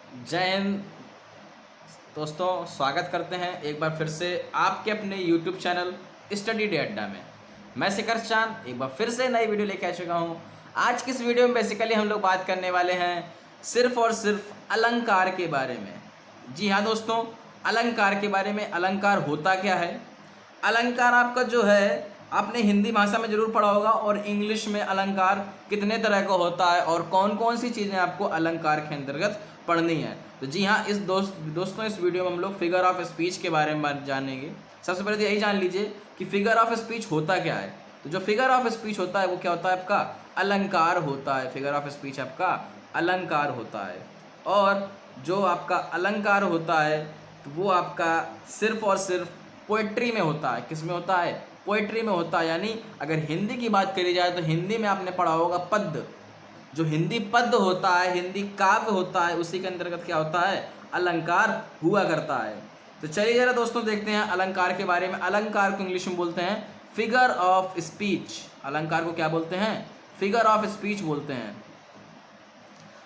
जय हिंद दोस्तों, स्वागत करते हैं एक बार फिर से आपके अपने YouTube चैनल स्टडी डे अड्डा में। मैं शिखर चांद एक बार फिर से नई वीडियो लेके आ चुका हूँ। आज की इस वीडियो में बेसिकली हम लोग बात करने वाले हैं सिर्फ और सिर्फ अलंकार के बारे में। जी हाँ दोस्तों, अलंकार के बारे में। अलंकार होता क्या है? अलंकार आपका जो है आपने हिंदी भाषा में जरूर पढ़ा होगा, और इंग्लिश में अलंकार कितने तरह का होता है और कौन कौन सी चीज़ें आपको अलंकार के अंतर्गत पढ़नी है। तो जी हाँ, इस दोस्तों इस वीडियो में हम लोग फिगर ऑफ स्पीच के बारे में जानेंगे। सबसे पहले तो यही जान लीजिए कि फिगर ऑफ स्पीच होता क्या है। तो जो फिगर ऑफ स्पीच होता है वो क्या होता है? आपका अलंकार होता है। फिगर ऑफ स्पीच आपका अलंकार होता है। और जो आपका अलंकार होता है तो वो आपका सिर्फ और सिर्फ पोइट्री में होता है। किस में होता है? पोइट्री में होता है। यानी अगर हिंदी की बात करी जाए तो हिंदी में आपने पढ़ा होगा पद्य। जो हिंदी पद्य होता है, हिंदी काव्य होता है, उसी के अंतर्गत क्या होता है? अलंकार हुआ करता है। तो चलिए जरा दोस्तों देखते हैं अलंकार के बारे में। अलंकार को इंग्लिश में बोलते हैं फिगर ऑफ स्पीच। अलंकार को क्या बोलते हैं? फिगर ऑफ स्पीच बोलते हैं।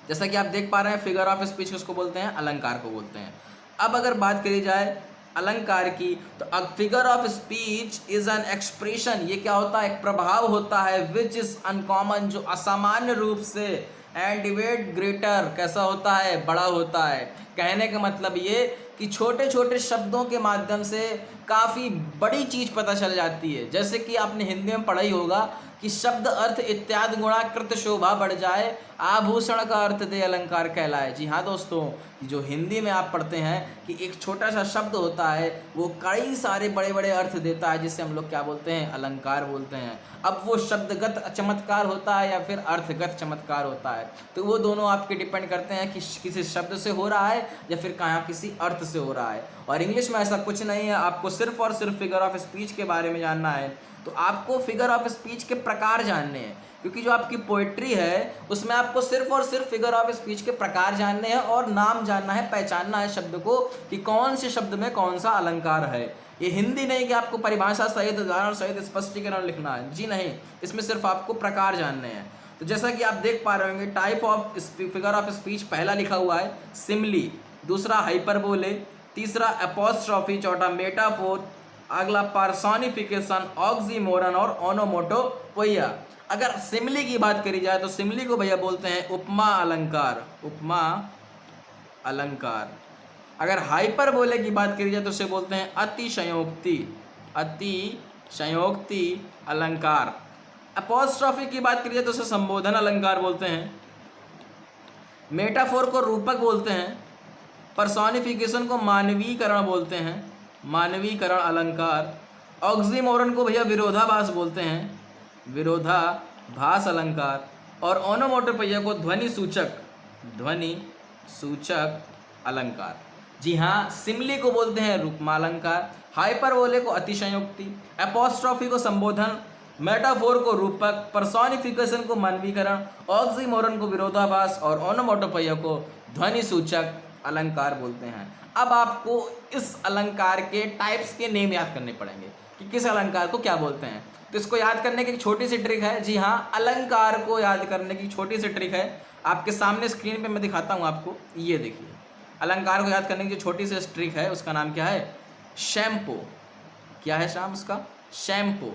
जैसा कि आप देख पा रहे हैं, फिगर ऑफ स्पीच किसको बोलते हैं? अलंकार को बोलते हैं। अब अगर बात करी जाए अलंकार की, तो a figure of speech is an expression. ये क्या होता है? एक प्रभाव होता है विच इज अनकॉमन, जो असामान्य रूप से, एंड डिवेट ग्रेटर, कैसा होता है? बड़ा होता है। कहने का मतलब ये कि छोटे छोटे शब्दों के माध्यम से काफ़ी बड़ी चीज़ पता चल जाती है। जैसे कि आपने हिंदी में पढ़ा ही होगा कि शब्द अर्थ इत्यादि गुणा कृत शोभा बढ़ जाए, आभूषण का अर्थ दे अलंकार कहलाए। जी हाँ दोस्तों, जो हिंदी में आप पढ़ते हैं कि एक छोटा सा शब्द होता है वो कई सारे बड़े बड़े अर्थ देता है, जिसे हम लोग क्या बोलते हैं? अलंकार बोलते हैं। अब वो शब्दगत चमत्कार होता है या फिर अर्थगत चमत्कार होता है, तो वो दोनों आपके डिपेंड करते हैं कि किसी शब्द से हो रहा है या फिर कहाँ किसी अर्थ से हो रहा है। और इंग्लिश में ऐसा कुछ नहीं है। आपको सिर्फ और सिर्फ फिगर ऑफ स्पीच के बारे में जानना है तो आपको फिगर ऑफ स्पीच के प्रकार जानने हैं, क्योंकि जो आपकी पोइट्री है उसमें आपको सिर्फ और सिर्फ फिगर ऑफ स्पीच के प्रकार जानने हैं और नाम जानना है, पहचानना है शब्द को कि कौन से शब्द में कौन सा अलंकार है। ये हिंदी नहीं कि आपको परिभाषा सहित, उदाहरण सहित स्पष्टीकरण लिखना है। जी नहीं, इसमें सिर्फ आपको प्रकार जानने हैं। तो जैसा कि आप देख पा रहे होंगे, type of figure of speech पहला लिखा हुआ है सिमली, दूसरा हाइपरबोले, तीसरा एपोस्ट्रॉफी, चौथा मेटाफोर, अगला पर्सोनिफिकेशन, ऑक्सीमोरन और ओनोमोटोपोइया। अगर सिमली की बात करी जाए तो सिमली को भैया बोलते हैं उपमा अलंकार। उपमा अलंकार। अगर हाइपरबोले की बात करी जाए तो उसे बोलते हैं अतिशयोक्ति। अतिशयोक्ति अलंकार। एपोस्ट्रॉफी की बात करी जाए तो उसे संबोधन अलंकार बोलते हैं। मेटाफोर को रूपक बोलते हैं। पर्सोनिफिकेशन को मानवीकरण बोलते हैं, मानवीकरण अलंकार। ऑक्सीमोरन को भैया विरोधाभास बोलते हैं, विरोधाभास अलंकार। और ओनोमोटोपोइया को ध्वनि सूचक, ध्वनि सूचक अलंकार। जी हाँ, सिमली को बोलते हैं रूपमा अलंकार, हाइपरबोले को अतिशयोक्ति, एपोस्ट्रॉफी को संबोधन, मेटाफोर को रूपक, पर्सोनिफिकेशन को मानवीकरण, ऑक्सीमोरन को विरोधाभास और ओनोमोटोपोइया को ध्वनि सूचक अलंकार बोलते हैं। अब आपको इस अलंकार के टाइप्स के नेम याद करने पड़ेंगे कि किस अलंकार को क्या बोलते हैं। तो इसको याद करने की एक छोटी सी ट्रिक है। जी हाँ, अलंकार को याद करने की छोटी सी ट्रिक है। आपके सामने स्क्रीन पे मैं दिखाता हूँ आपको। ये देखिए, अलंकार को याद करने की जो छोटी सी ट्रिक है उसका नाम क्या है? शैम्पू। क्या है शाम उसका? शैम्पू।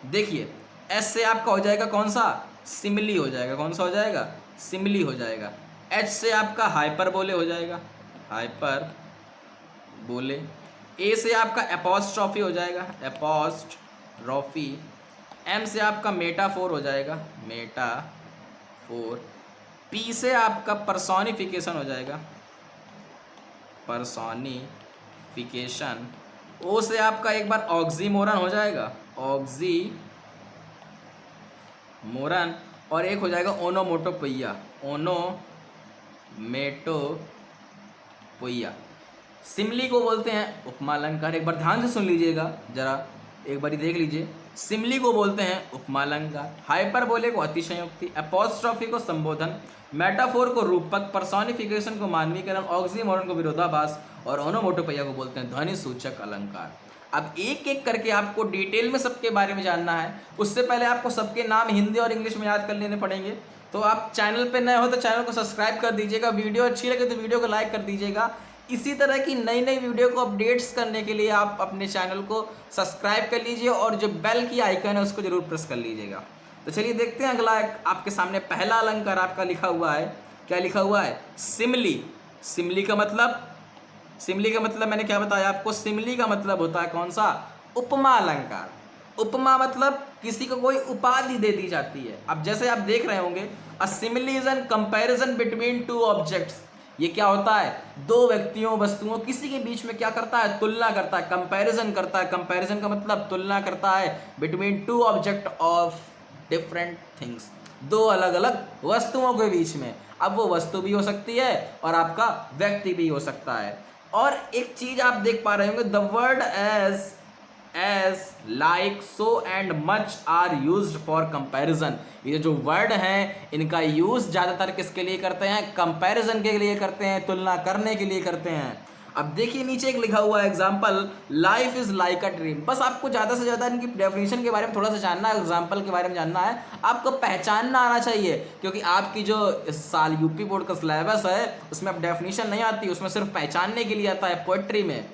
देखिए, एस से आपका हो जाएगा कौन सा? सिमली हो जाएगा। कौन सा हो जाएगा? सिमली हो जाएगा। एच से आपका हाइपरबोले हो जाएगा, हाइपर बोले। ए से आपका एपोस्ट्रॉफी हो जाएगा, एपोस्ट्रॉफी। एम से आपका मेटाफोर हो जाएगा, मेटाफोर। पी से आपका पर्सोनिफिकेशन हो जाएगा, पर्सोनिफिकेशन। ओ से आपका एक बार ऑक्सीमोरन हो जाएगा, ऑक्सीमोरन। और एक हो जाएगा ओनोमोटोपोइया, ओनोमेटोपोइया। सिमली को बोलते हैं उपमा अलंकार। एक बार ध्यान से सुन लीजिएगा, जरा एक बारी देख लीजिए। सिमली को बोलते हैं उपमा अलंकार, हाइपरबोले को अतिशयोक्ति, एपोस्ट्रॉफी को संबोधन, मेटाफोर को रूपक, पर्सोनिफिकेशन को मानवीकरण, ऑक्सीमोरन को विरोधाभास और ओनोमोटोपोइया को बोलते हैं ध्वनि सूचक अलंकार। अब एक एक करके आपको डिटेल में सबके बारे में जानना है। उससे पहले आपको सबके नाम हिंदी और इंग्लिश में याद कर लेने पड़ेंगे। तो आप चैनल पे नए हो तो चैनल को सब्सक्राइब कर दीजिएगा, वीडियो अच्छी लगे तो वीडियो को लाइक कर दीजिएगा। इसी तरह की नई नई वीडियो को अपडेट्स करने के लिए आप अपने चैनल को सब्सक्राइब कर लीजिए और जो बेल की आइकन है उसको जरूर प्रेस कर लीजिएगा। तो चलिए देखते हैं अगला आपके सामने पहला अलंकार आपका लिखा हुआ है। क्या लिखा हुआ है? सिमली। सिमली का मतलब मैंने क्या बताया आपको? सिमली का मतलब होता है कौन सा? उपमा अलंकार। उपमा मतलब किसी को कोई उपाधि दे दी जाती है। अब जैसे आप देख रहे होंगे, a simile is an comparison between two objects. ये क्या होता है? दो व्यक्तियों, वस्तुओं, किसी के बीच में क्या करता है? तुलना करता है, कंपैरिजन करता है। कंपैरिजन का मतलब तुलना करता है between two object of different things, दो अलग अलग वस्तुओं के बीच में। अब वो वस्तु भी हो सकती है और आपका व्यक्ति भी हो सकता है। और एक चीज आप देख पा रहे होंगे, the word as like so and much are used for comparison. ये जो वर्ड हैं इनका यूज ज्यादातर किसके लिए करते हैं? कंपैरिजन के लिए करते हैं, तुलना करने के लिए करते हैं। अब देखिए नीचे एक लिखा हुआ है example, life is like a dream. बस आपको ज़्यादा से ज़्यादा इनकी डेफिनेशन के बारे में थोड़ा सा जानना है, एग्जाम्पल के बारे में जानना है, आपको पहचानना आना चाहिए। क्योंकि आपकी जो इस साल यूपी बोर्ड का सिलेबस है उसमें अब डेफिनेशन नहीं आती, उसमें सिर्फ पहचानने के लिए आता है पोएट्री में।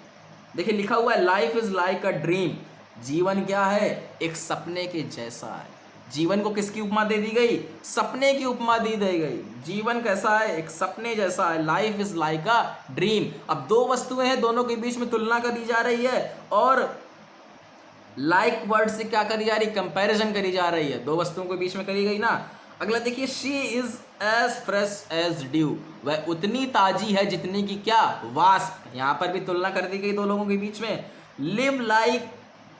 देखिए लिखा हुआ है life is like a dream. जीवन क्या है? एक सपने के जैसा है। जीवन को किसकी उपमा दे दी गई? सपने की उपमा दी गई। जीवन कैसा है? एक सपने जैसा है। Life is like a dream. अब दो वस्तुएं हैं, दोनों के बीच में तुलना करी जा रही है और लाइक वर्ड से क्या करी जा रही? कंपैरिजन करी जा रही है, दो वस्तुओं के बीच में करी गई ना। अगला देखिए, she is as fresh as dew. वह उतनी ताजी है जितनी की क्या? वास्प। यहां पर भी तुलना कर दी गई दो लोगों के बीच में। Live like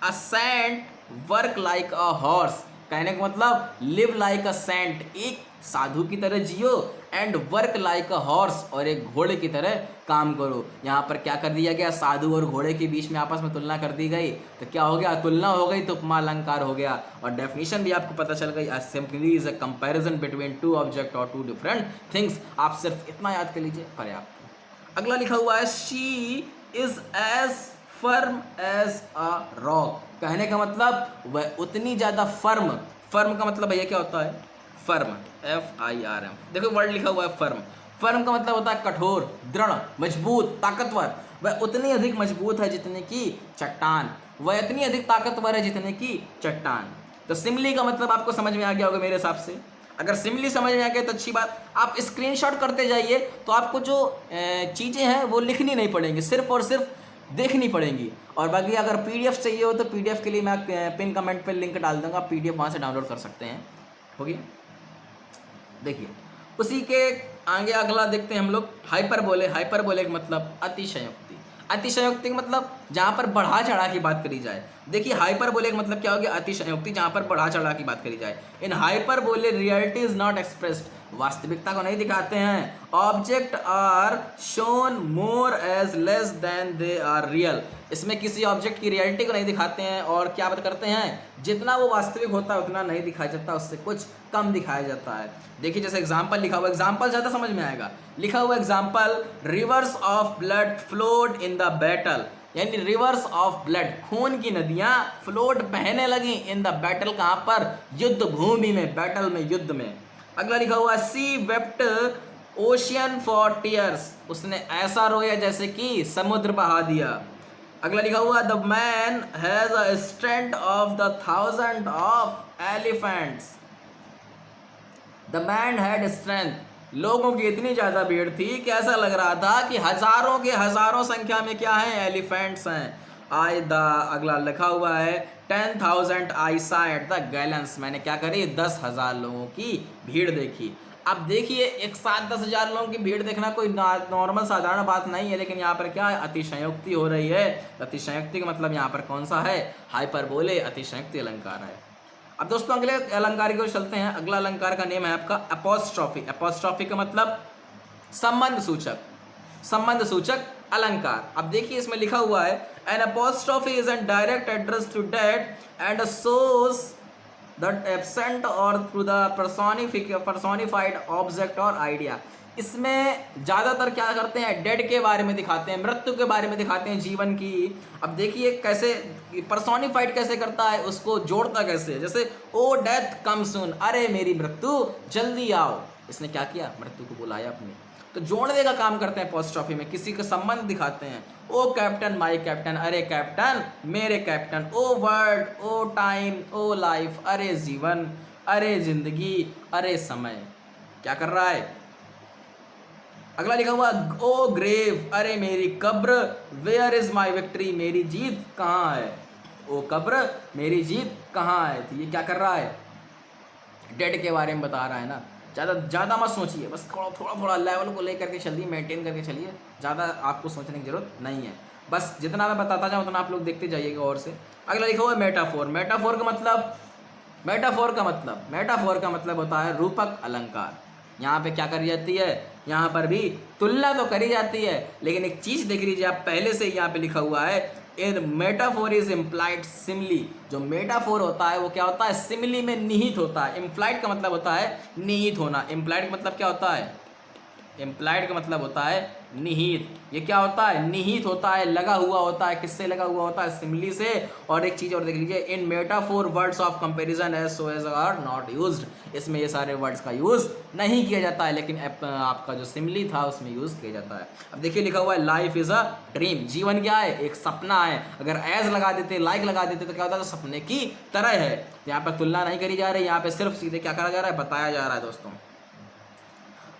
a saint, work like a horse. कहने का मतलब लिव लाइक अ सेंट, एक साधु की तरह जियो, and work like a horse, और एक घोड़े की तरह काम करो। यहाँ पर क्या कर दिया गया? साधु और घोड़े के बीच में आपस में तुलना कर दी गई। तो क्या हो गया? तुलना हो गई तो उपमा अलंकार हो गया। और डेफिनेशन भी आपको पता चल गई, simply is a comparison between to object और टू डिफरेंट थिंग्स। आप सिर्फ इतना याद कर लीजिए, पर्याप्त। अगला लिखा हुआ है, she is as firm as a rock. कहने का मतलब वह उतनी ज्यादा फर्म। फर्म का मतलब भैया क्या होता है? Firm, FIRM। देखो वर्ड लिखा हुआ है फर्म। फर्म का मतलब होता है कठोर, दृढ़, मजबूत, ताकतवर। वह उतनी अधिक मजबूत है जितने की चट्टान। वह इतनी अधिक ताकतवर है जितने की चट्टान। तो सिमली का मतलब आपको समझ में आ गया होगा मेरे हिसाब से। अगर सिमली समझ में आ गया तो अच्छी बात। आप स्क्रीनशॉट करते जाइए तो आपको जो चीज़ें हैं वो लिखनी नहीं पड़ेंगी, सिर्फ और सिर्फ देखनी पड़ेंगी। और बाकी अगर PDF चाहिए हो तो PDF के लिए मैं पिन कमेंट पे लिंक डाल दूंगा, PDF वहाँ से डाउनलोड कर सकते हैं। हो गया? देखिए उसी के आगे अगला देखते हैं हम लोग, हाइपरबोले। हाइपरबोले का मतलब अतिशयोक्ति। अतिशयोक्ति का मतलब जहाँ पर बढ़ा चढ़ा की बात करी जाए। देखिए हाइपरबोले का मतलब क्या हो गया? अतिशयोक्ति, जहाँ पर बढ़ा चढ़ा की बात करी जाए। In hyperbole reality is not expressed, वास्तविकता को नहीं दिखाते हैं। Object are shown more as less than they are real. इसमें किसी ऑब्जेक्ट की रियलिटी को नहीं दिखाते हैं और क्या बात करते हैं? जितना वो वास्तविक होता है उतना नहीं दिखाया जाता, उससे कुछ कम दिखाया जाता है। देखिए जैसे एग्जाम्पल लिखा हुआ, एग्जाम्पल ज़्यादा समझ में आएगा। लिखा हुआ example, reverse of blood flowed in the battle. यानी रिवर्स ऑफ ब्लड, खून की नदियां फ्लोट बहने लगी इन द बैटल। कहाँ पर? युद्ध भूमि में, बैटल में, युद्ध में। अगला लिखा हुआ, सी वेप्ट ओशियन फॉर टीयर्स। उसने ऐसा रोया जैसे कि समुद्र बहा दिया। अगला लिखा हुआ, the man has a strength of the 1000 of elephants. The man had strength, लोगों की इतनी ज्यादा भीड़ थी कि ऐसा लग रहा था कि हजारों के हजारों संख्या में क्या है? एलिफेंट्स हैं। आई द अगला लिखा हुआ है, 10,000 आई साइड द गैलेंस। मैंने क्या करी? 10,000 लोगों की भीड़ देखी। अब देखिए एक साथ 10,000 लोगों की भीड़ देखना कोई नॉर्मल साधारण बात नहीं है, लेकिन यहाँ पर क्या है? अतिशयोक्ति हो रही है। अतिशयोक्ति का मतलब यहाँ पर कौन सा है? हाइपरबोले, अतिशयोक्ति अलंकार है। अब दोस्तों अगले अलंकार की ओर चलते हैं। अगला अलंकार का नेम है आपका अपोस्ट्रॉफी। अपोस्ट्रॉफी का मतलब संबंध सूचक, संबंध सूचक अलंकार। अब देखिए इसमें लिखा हुआ है, an apostrophe is an direct address to dead and shows the absent or through the personified object or idea. इसमें ज़्यादातर क्या करते हैं, डेड के बारे में दिखाते हैं, मृत्यु के बारे में दिखाते हैं, जीवन की। अब देखिए कैसे पर्सोनिफाइड कैसे करता है, उसको जोड़ता कैसे है। जैसे ओ डेथ कम सून, अरे मेरी मृत्यु जल्दी आओ। इसने क्या किया, मृत्यु को बुलाया अपने, तो जोड़ने का काम करते हैं अपोस्ट्रोफी में, किसी का संबंध दिखाते हैं। ओ कैप्टन माय कैप्टन, अरे कैप्टन मेरे कैप्टन। ओ वर्ल्ड, ओ टाइम, ओ लाइफ, अरे जीवन, अरे जिंदगी, अरे समय। क्या कर रहा है, अगला लिखा हुआ ओ ग्रेव, अरे मेरी कब्र। वेयर इज माई विक्ट्री, मेरी जीत कहाँ है। ओ कब्र, मेरी जीत कहाँ है। तो ये क्या कर रहा है, डेड के बारे में बता रहा है ना। ज़्यादा मत सोचिए, बस थोड़ा लेवल को लेकर के चलिए, मेंटेन करके चलिए, ज़्यादा आपको सोचने की जरूरत नहीं है। बस जितना मैं बताता जाऊँ उतना आप लोग देखते जाइएगा। और से अगला लिखा हुआ है मेटाफोर। मेटाफोर का मतलब होता है रूपक अलंकार। यहाँ पे क्या करी जाती है, यहाँ पर भी तुलना तो करी जाती है, लेकिन एक चीज़ देख लीजिए आप, पहले से यहाँ पे लिखा हुआ है इन मेटाफोर इज इम्प्लाइड सिमली। जो मेटाफोर होता है वो क्या होता है, सिमली में निहित होता है। इम्प्लाइड का मतलब होता है निहित होना। इम्प्लाइड का मतलब क्या होता है, इम्प्लाइड का मतलब होता है निहित। ये क्या होता है, निहित होता है, लगा हुआ होता है। किससे लगा हुआ होता है, सिमली से। और एक चीज़ और देख लीजिए, in metaphor words of comparison as so as are not used. इसमें ये सारे वर्ड्स का यूज़ नहीं किया जाता है, लेकिन आपका जो सिमली था उसमें यूज़ किया जाता है। अब देखिए लिखा हुआ है लाइफ इज़ अ ड्रीम। जीवन क्या है, एक सपना है। अगर एज लगा देते, लाइक लगा देते तो क्या होता है, तो सपने की तरह है। यहाँ पर तुलना नहीं करी जा रही, यहाँ पे सिर्फ सीधे क्या करा जा रहा है, बताया जा रहा है दोस्तों।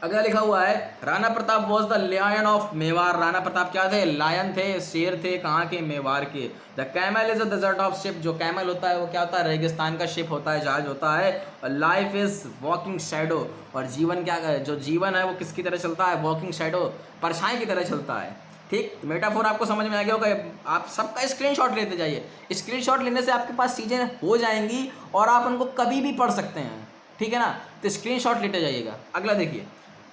अगला लिखा हुआ है Rana Pratap was the lion of Mewar. Rana Pratap क्या थे, लायन थे, शेर थे। कहाँ के, मेवाड़ के। The camel is a desert of ship. जो कैमल होता है वो क्या होता है, रेगिस्तान का शिप होता है, जहाज होता है। और लाइफ इज वॉकिंग शैडो। और जीवन क्या, जो जीवन है वो किसकी तरह चलता है, वॉकिंग शैडो, परछाई की तरह चलता है। ठीक, मेटाफोर आपको समझ में आ गया होगा। आप सबका स्क्रीनशॉट लेते जाइए। स्क्रीनशॉट लेने से आपके पास चीज़ें हो जाएंगी और आप उनको कभी भी पढ़ सकते हैं, ठीक है ना। तो स्क्रीनशॉट लेते जाइएगा। अगला देखिए,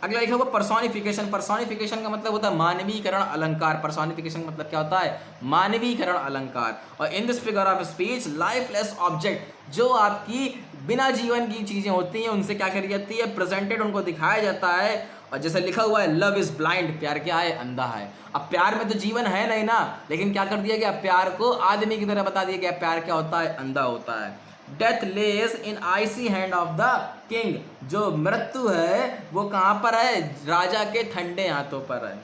अगला लिखा हुआ पर्सोनिफिकेशन। पर्सोनिफिकेशन का मतलब होता है मानवीकरण अलंकार। पर्सोनिफिकेशन का मतलब क्या होता है, मानवीकरण अलंकार। और in this figure of speech lifeless object, जो आपकी बिना जीवन की चीज़ें होती हैं उनसे क्या करी जाती है, प्रेजेंटेड, उनको दिखाया जाता है। और जैसे लिखा हुआ है लव इज ब्लाइंड, प्यार क्या है, अंधा है। अब प्यार में तो जीवन है नहीं ना, लेकिन क्या कर दिया गया, प्यार को आदमी की तरह बता दिया गया। प्यार क्या होता है, अंधा होता है। Death lays in icy hand of the king. जो मृत्यु है वो कहाँ पर है, राजा के ठंडे हाथों पर है।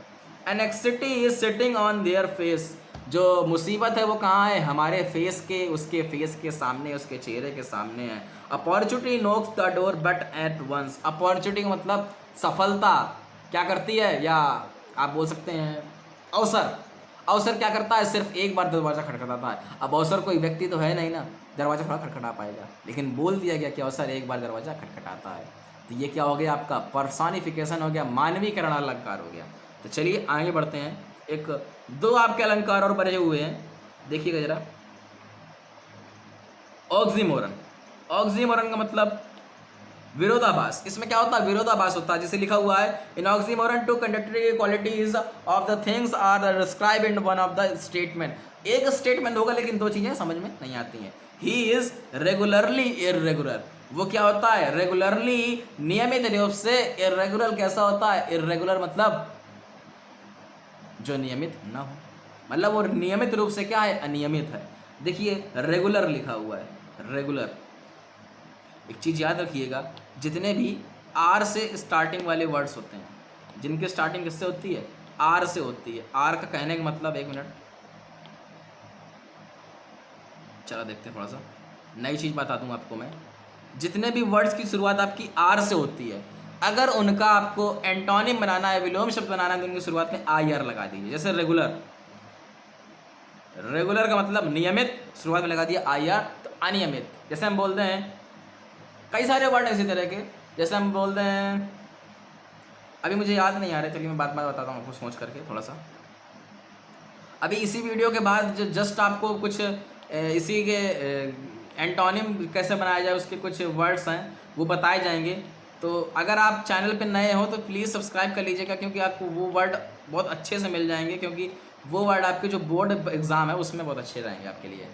Anxiety is sitting on their face. जो मुसीबत है वो कहाँ है, हमारे फेस के, उसके फेस के सामने, उसके चेहरे के सामने है। Opportunity knocks the door but at once. Opportunity का मतलब सफलता क्या करती है, या आप बोल सकते हैं अवसर। अवसर क्या करता है, सिर्फ एक बार दरवाजा खटखटाता है। अब अवसर कोई व्यक्ति तो है नहीं ना, दरवाजा थोड़ा खटखटा पाएगा, लेकिन बोल दिया गया कि अवसर एक बार दरवाजा खटखटाता है। तो ये क्या हो गया, आपका पर्सोनिफिकेशन हो गया, मानवीकरण अलंकार हो गया। तो चलिए आगे बढ़ते हैं। एक दो आपके अलंकार और बचे हुए हैं, देखिएगा जरा। ऑक्सीमोरन। ऑक्सीमोरन का मतलब विरोधाभास। इसमें क्या होता है, विरोधाभास होता है। जैसे लिखा हुआ है in oxymoron two contradictory qualities of the things are describe in one of the statement. एक स्टेटमेंट होगा लेकिन दो चीजें समझ में नहीं आती हैं। He is regularly irregular. वो क्या होता है, रेगुलरली, नियमित रूप से। इर्रेगुलर कैसा होता है, इर्रेगुलर मतलब जो नियमित ना हो, मतलब वो नियमित रूप से क्या है, अनियमित है। देखिए रेगुलर लिखा हुआ है, रेगुलर। एक चीज़ याद रखिएगा, जितने भी आर से स्टार्टिंग वाले वर्ड्स होते हैं, जिनकी स्टार्टिंग किससे होती है, आर से होती है। आर का कहने का मतलब, एक मिनट चलो देखते हैं, थोड़ा सा नई चीज़ बता दूँ आपको मैं। जितने भी वर्ड्स की शुरुआत आपकी आर से होती है, अगर उनका आपको एंटोनिम बनाना है, विलोम शब्द बनाना है, तो उनकी शुरुआत में आई आर लगा दीजिए। जैसे रेगुलर, रेगुलर का मतलब नियमित, शुरुआत में लगा दिया आई आर। तो अनियमित, जैसे हम बोलते हैं कई सारे वर्ड इसी तरह के, जैसे हम बोलते हैं, अभी मुझे याद नहीं आ रहा, चलिए मैं बात बताता हूँ आपको सोच करके थोड़ा सा। अभी इसी वीडियो के बाद जो जस्ट आपको कुछ इसी के एंटोनिम कैसे बनाया जाए उसके कुछ वर्ड्स हैं वो बताए जाएंगे। तो अगर आप चैनल पे नए हो तो प्लीज़ सब्सक्राइब कर लीजिएगा, क्योंकि आपको वो वर्ड बहुत अच्छे से मिल जाएंगे, क्योंकि वो वर्ड आपके जो बोर्ड एग्ज़ाम है उसमें बहुत अच्छे रहेंगे आपके लिए,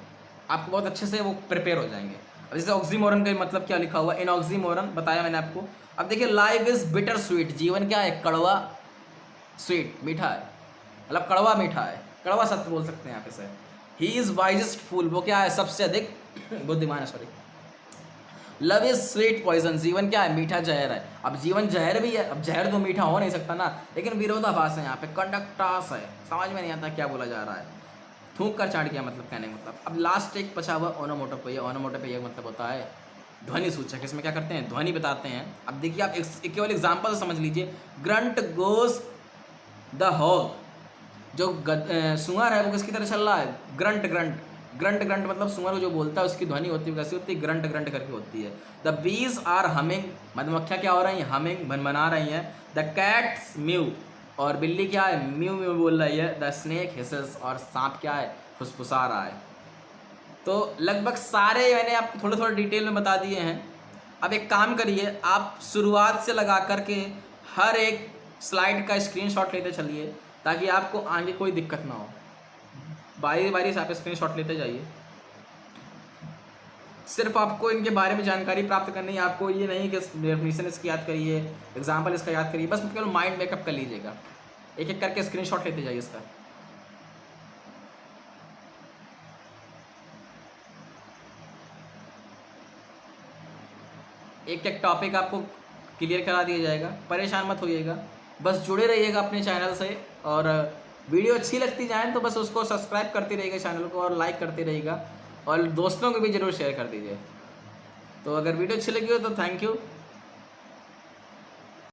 आपको बहुत अच्छे से वो प्रिपेयर हो जाएंगे। अब जैसे ऑक्सीमोरन का मतलब क्या लिखा हुआ है, इन ऑक्सीमोरन बताया मैंने आपको। अब देखिए लाइफ इज बिटर स्वीट, जीवन क्या है, कड़वा स्वीट मीठा है, मतलब कड़वा मीठा है, कड़वा सत्य बोल सकते हैं यहाँ पे sir. He is wisest fool, वो क्या है, सबसे अधिक बुद्धिमान है, sorry. Love is sweet poison, जीवन क्या है, मीठा जहर है। अब जीवन जहर भी है, अब जहर तो मीठा हो नहीं सकता ना, लेकिन विरोधाभास है यहाँ पे, कंडक्टास है, समझ में नहीं आता क्या बोला जा रहा है, थूक कर चाट गया मतलब कहने का मतलब। अब लास्ट एक बचा हुआ ओनोमोटोपोइया, ओनोमोटोपोइया मतलब होता है ध्वनि सूचक, इसमें क्या करते हैं, ध्वनि बताते हैं। अब देखिए आप एक केवल एग्जाम्पल समझ लीजिए, ग्रंट गोज द हॉग, जो सुअर है वो किसकी तरह चल रहा है, ग्रंट ग्रंट ग्रंट ग्रंट मतलब सुअर जो बोलता है उसकी ध्वनि होती है, कैसी होती है, ग्रंट ग्रंट करके होती है। द बीज आर हमिंग, मधुमक्खियाँ क्या हो रही हैं, हमिंग भनभना रही हैं। द कैट्स म्यू, और बिल्ली क्या है, म्यू म्यू बोल रही है। द स्नेक हिसेस, और सांप क्या है, फुसफुसा रहा है। तो लगभग सारे मैंने आपको थोड़े थोड़े डिटेल में बता दिए हैं। अब एक काम करिए, आप शुरुआत से लगा करके हर एक स्लाइड का स्क्रीनशॉट लेते चलिए, ताकि आपको आगे कोई दिक्कत ना हो। बारी बारी से आप स्क्रीनशॉट लेते जाइए। सिर्फ आपको इनके बारे में जानकारी प्राप्त करनी है, आपको ये नहीं कि डेफिनेशन इसकी याद करिए, एग्जाम्पल इसका याद करिए, बस केवल माइंड मेकअप कर लीजिएगा। एक एक करके स्क्रीनशॉट लेते जाइए इसका। एक एक टॉपिक आपको क्लियर करा दिया जाएगा, परेशान मत होइएगा, बस जुड़े रहिएगा अपने चैनल से। और वीडियो अच्छी लगती जाए तो बस उसको सब्सक्राइब करते रहिएगा चैनल को, और लाइक करते रहिएगा, और दोस्तों को भी ज़रूर शेयर कर दीजिए। तो अगर वीडियो अच्छी लगी हो तो थैंक यू।